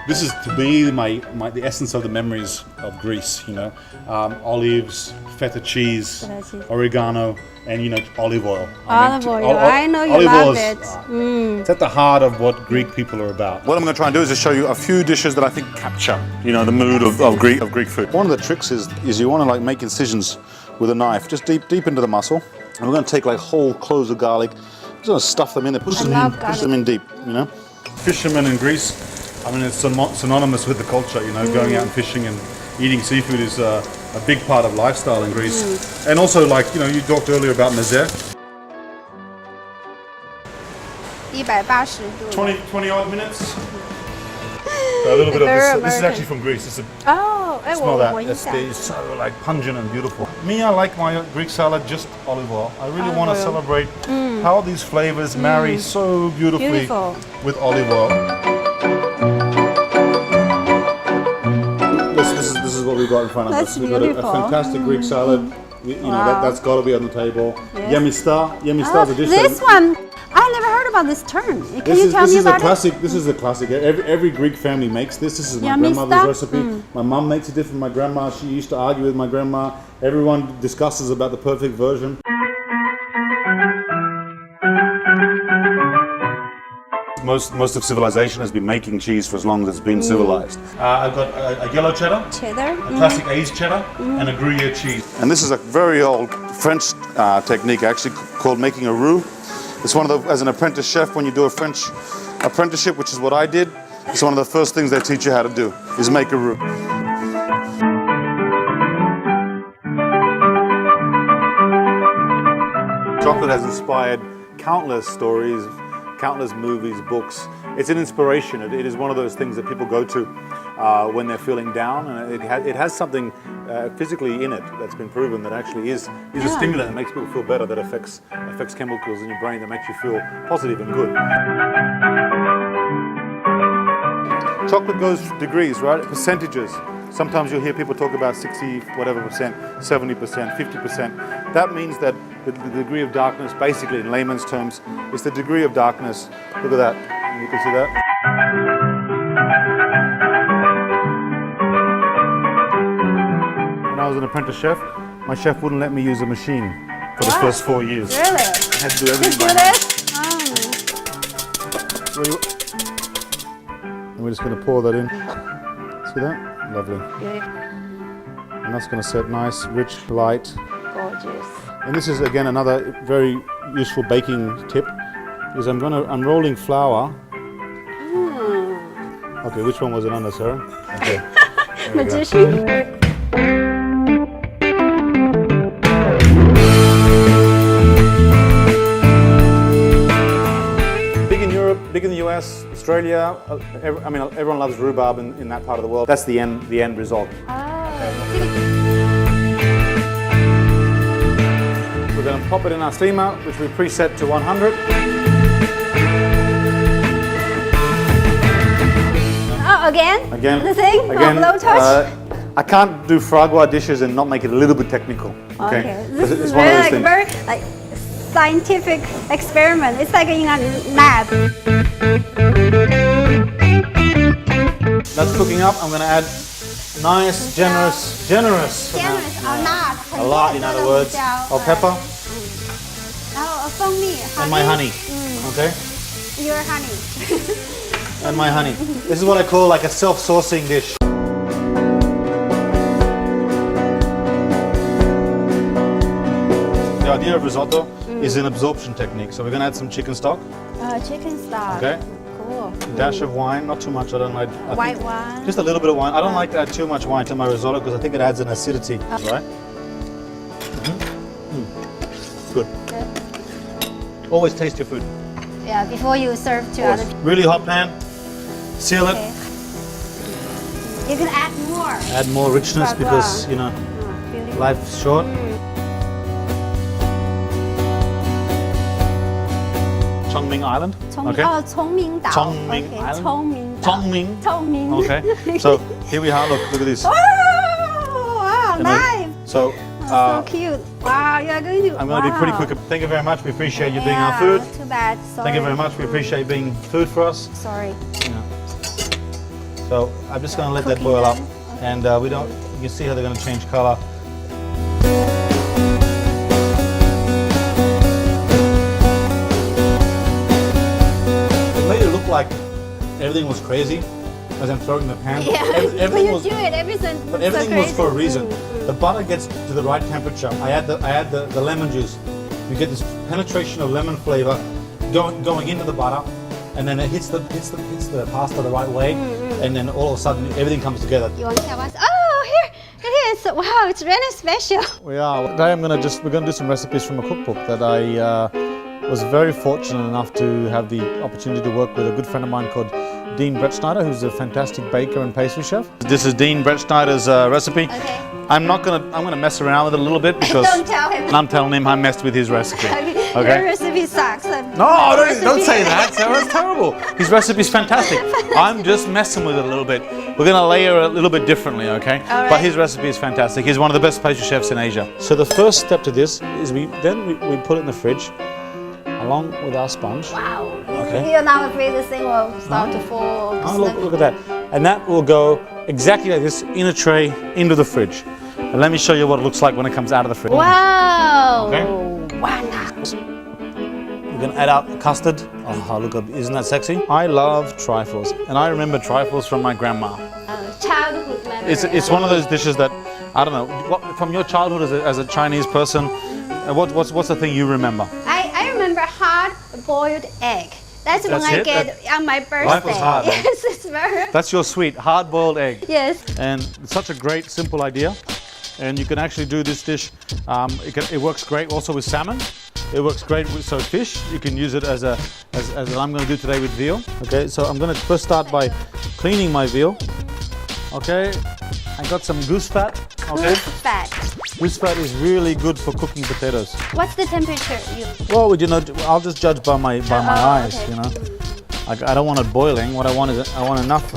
This is to me the essence of the memories of Greece. You know, olives, feta cheese, oregano, and olive oil. Olive oil. I know you love it. It's at the heart of what Greek people are about. What I'm going to try and do is just show you a few dishes that I think capture, the mood of Greek food. One of the tricks is you want to make incisions with a knife, just deep into the muscle. And we're going to take whole cloves of garlic, just going to stuff them in there, push them in deep. Fishermen in Greece. It's synonymous with the culture, going out and fishing and eating seafood is a big part of lifestyle in Greece. And also, you talked earlier about meze. 20 odd minutes. A little bit of this. This is actually from Greece. Smell that. It's so pungent and beautiful. Me, I like my Greek salad just olive oil. I really want to celebrate how these flavors marry so beautifully with olive oil. This is what we've got in front of us. We've got a fantastic Greek salad. That's got to be on the table. Yes. Yemista is a dish. This one, I never heard about this term. Can you tell me about it? This is a classic. Every Greek family makes this. This is my grandmother's recipe. My mum makes it different from my grandma. She used to argue with my grandma. Everyone discusses about the perfect version. Most of civilization has been making cheese for as long as it's been civilized. I've got a yellow cheddar, a classic aged cheddar, and a Gruyere cheese. And this is a very old French technique, actually, called making a roux. It's one of the, as an apprentice chef, when you do a French apprenticeship, which is what I did, it's one of the first things they teach you how to do, is make a roux. Chocolate has inspired countless stories, countless movies, books. It's an inspiration. It is one of those things that people go to when they're feeling down, and it has something physically in it that's been proven that actually is a stimulant that makes people feel better, that affects chemicals in your brain that makes you feel positive and good. Chocolate goes degrees, right? Percentages. Sometimes you'll hear people talk about 60 whatever percent, 70%, 50%. That means that the degree of darkness, basically in layman's terms, is the degree of darkness. Look at that. You can see that. When I was an apprentice chef, my chef wouldn't let me use a machine for the first 4 years. Really? I had to do everything by hand. And we're just going to pour that in. See that? Lovely. And that's going to set nice, rich, light. Gorgeous. And this is again another very useful baking tip. Is I'm rolling flour. Okay, which one was it under, Sarah? Okay. Magician. Big in Europe, big in the US, Australia. Everyone loves rhubarb in that part of the world. That's the end result. We're going to pop it in our steamer, which we preset to 100. Again? The thing? Again, low touch? I can't do fragua dishes and not make it a little bit technical. Okay. This is very scientific experiment. It's like in a lab. That's cooking up. I'm going to add nice, generous a lot, in other words, of pepper. And my honey. Okay? Your honey. And my honey. This is what I call like a self-saucing dish. The idea of risotto is an absorption technique. So we're going to add some chicken stock. Chicken stock. Okay. Cool. A dash of wine, not too much. I don't like. White wine. Just a little bit of wine. I don't like to add too much wine to my risotto because I think it adds an acidity. Right? Good. Always taste your food. Yeah, before you serve to other people. Really hot pan. Seal it. You can add more. Add more richness because, life's short. Chongming Island. Okay. Chongming Island. Chongming. Okay. So here we are. Look at this. Wow, nice. So cute. Wow, you're going to. I'm going to be pretty quick. Thank you very much. We appreciate you being our food. Too bad. Sorry. Thank you very much. We appreciate you being food for us. Sorry. So I'm just going to let that boil up, and you can see how they're going to change color. It made it look like everything was crazy as I'm throwing the pan. Yeah, Everything when you do it, everything was for a reason. The butter gets to the right temperature. I add the lemon juice. You get this penetration of lemon flavor going into the butter, and then it hits the pasta the right way, and then all of a sudden everything comes together. You want to tell us? Oh, here it is. Wow, it's really special. We are. Today we're going to do some recipes from a cookbook that I was very fortunate enough to have the opportunity to work with a good friend of mine called Dean Brettschneider, who's a fantastic baker and pastry chef. This is Dean Brettschneider's recipe. Okay. I'm gonna mess around with it a little bit because Don't tell him. I'm telling him I messed with his recipe. Okay. Your recipe sucks. No, don't say that. That's terrible. His recipe's fantastic. I'm just messing with it a little bit. We're gonna layer it a little bit differently, okay? All right. But his recipe is fantastic. He's one of the best pastry chefs in Asia. So the first step to this is we put it in the fridge along with our sponge. Wow. Okay. You're not afraid this thing will start to fall. Oh, look at that. And that will go exactly like this in a tray into the fridge. And let me show you what it looks like when it comes out of the fridge. Wow. Okay. Wow. You can add out custard. Oh, look, isn't that sexy? I love trifles, and I remember trifles from my grandma. Childhood memory. It's one of those dishes that, I don't know, from your childhood as a Chinese person, what's the thing you remember? I remember hard-boiled egg. That's when I get on my birthday. Life was hard. Yes, it's very. That's your sweet hard-boiled egg. Yes. And it's such a great, simple idea. And you can actually do this dish. It works great also with salmon. It works great with fish. You can use it as I'm going to do today with veal. Okay, so I'm going to first start by cleaning my veal. Okay, I got some goose fat. Okay. Goose fat. Goose fat is really good for cooking potatoes. What's the temperature? Well, you know, I'll just judge by my eyes. Okay. You know, I don't want it boiling. What I want is I want enough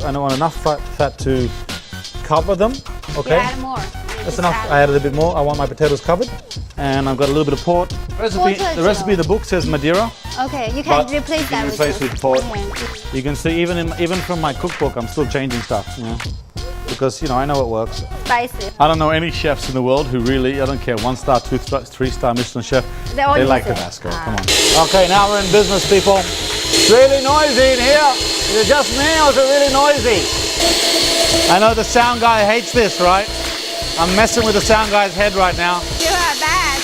fat to cover them. Okay. You add more. That's enough. I added a bit more. I want my potatoes covered, and I've got a little bit of port. The recipe in the book says Madeira. Okay, you can replace that with port. Okay. You can see even from my cookbook, I'm still changing stuff. You know, because I know it works. Spicy. I don't know any chefs in the world who really, I don't care, 1-star, 2-star, 3-star Michelin chef. They like Tabasco. Come on. Okay, now we're in business, people. It's really noisy in here. Is it just me, or is it really noisy? I know the sound guy hates this, right? I'm messing with the sound guy's head right now. You are bad.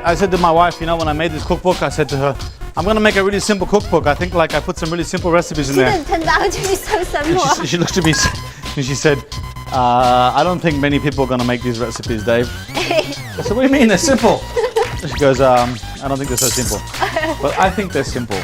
I said to my wife, when I made this cookbook, I said to her, I'm going to make a really simple cookbook. I think I put some really simple recipes in there. It turned out to be so simple. She looked at me and she said, I don't think many people are going to make these recipes, Dave. I said, what do you mean? They're simple. She goes, I don't think they're so simple. But I think they're simple.